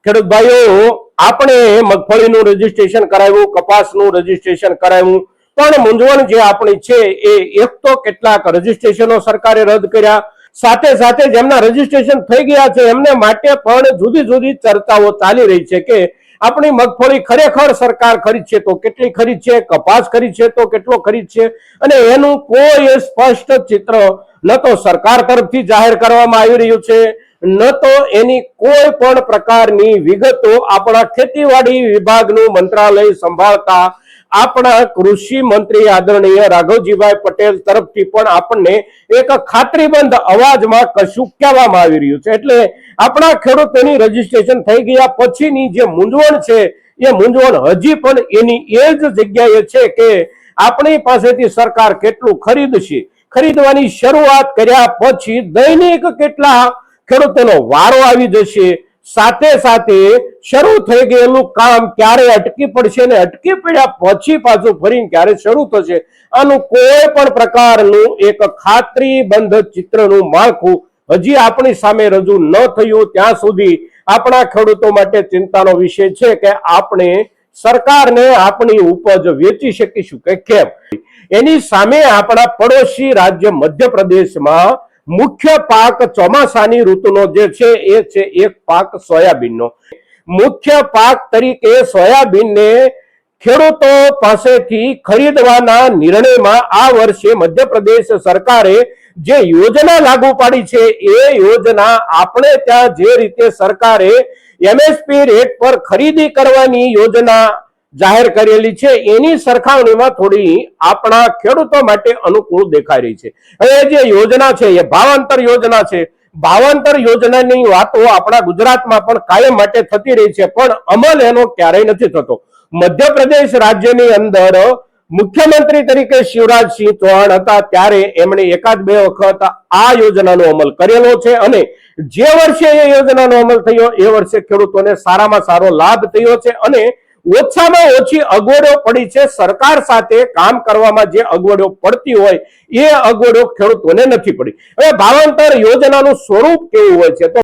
ખેડૂત ભાઈઓ, આપણે મગફળીનું રજીસ્ટ્રેશન કરાવ્યું, કપાસનું રજીસ્ટ્રેશન કરાવ્યું, પણ મૂંઝવણ જે આપણી છે એ એક તો કેટલાક રજીસ્ટ્રેશનો સરકારે રદ કર્યા, સાથે સાથે જેમના રજીસ્ટ્રેશન થઈ ગયા છે એમને માટે પણ જુદી જુદી ચર્ચાઓ ચાલી રહી છે કે આપણી મગફળી ખરેખર સરકાર ખરીદશે તો કેટલી ખરીદ છે, કપાસ ખરીદશે તો કેટલો ખરીદ છે, અને એનું કોઈ સ્પષ્ટ ચિત્ર ન તો સરકાર તરફથી જાહેર કરવામાં આવી રહ્યું છે, ન તો એની કોઈ પણ પ્રકારની વિગતો આપણા ખેતીવાડી વિભાગનું મંત્રાલય સંભાળતા આપણા કૃષિ મંત્રી આદરણીય રાઘવજીભાઈ પટેલ તરફથી પણ આપણને એક ખાતરીબંધ અવાજમાં કશું કહેવામાં આવી રહ્યું છે. એટલે આપણા ખેડૂતોની રજીસ્ટ્રેશન થઈ ગયા પછીની જે મૂંઝવણ છે એ મૂંઝવણ હજી પણ એની એ જ જગ્યાએ છે કે આપણી પાસેથી સરકાર કેટલું ખરીદશે, ખરીદવાની શરૂઆત કર્યા પછી દૈનિક કેટલા ખેડૂતોનો વારો આવી જશે, સાથે સાથે શરૂ થઈ ગયેલું કામ ક્યારે અટકી પડશે ને અટકી પડ્યા પછી પાછું ફરીને ક્યારે શરૂ થશે, આનું કોઈ પણ પ્રકારનું એક ખાતરીબંધ ચિત્રનું માળખું હજી આપણી સામે રજૂ ન થયું ત્યાં સુધી આપણા ખેડૂતો માટે ચિંતાનો વિષય છે કે આપણે સરકારને આપણી ઉપજ વેચી શકીશું કે કેમ. એની સામે આપણા પડોશી રાજ્ય મધ્યપ્રદેશમાં મુખ્ય પાક ચોમાસાની ઋતુનો જે છે એ છે એક પાક સોયાબીનનો. મુખ્ય પાક તરીકે સોયાબીનને ખેડૂતો પાસેથી ખરીદવાના નિર્ણયમાં આ વર્ષે મધ્યપ્રદેશ સરકારે જે યોજના લાગુ પાડી છે એ યોજના આપણે ત્યાં જે રીતે સરકારે એમએસપી રેટ પર ખરીદી કરવાની યોજના જાહેર કરેલી છે એની સરખામણીમાં થોડી આપણા ખેડૂતો માટે અનુકૂળ દેખાઈ રહી છે. હવે જે યોજના છે એ ભાવાંતર યોજના છે. ભાવાંતર યોજનાની વાતો આપણા ગુજરાતમાં પણ કાયમ માટે થતી રહી છે, પણ અમલ એનો ક્યારેય નથી થતો. મધ્યપ્રદેશ રાજ્યની અંદર મુખ્યમંત્રી તરીકે શિવરાજસિંહ ચૌહાણ હતા ત્યારે એમણે એકાદ બે વખત આ યોજનાનો અમલ કરેલો છે અને જે વર્ષે એ યોજનાનો અમલ થયો એ વર્ષે ખેડૂતોને સારામાં સારો લાભ થયો છે અને ઓછામાં ઓછી અગવડો પડી છે. સરકાર સાથે કામ કરવામાં જે અગવડો પડતી હોય એ અગવડો ખેડૂતોને નથી પડી. હવે ભાવાંતર યોજનાનું સ્વરૂપ કેવું હોય છે તો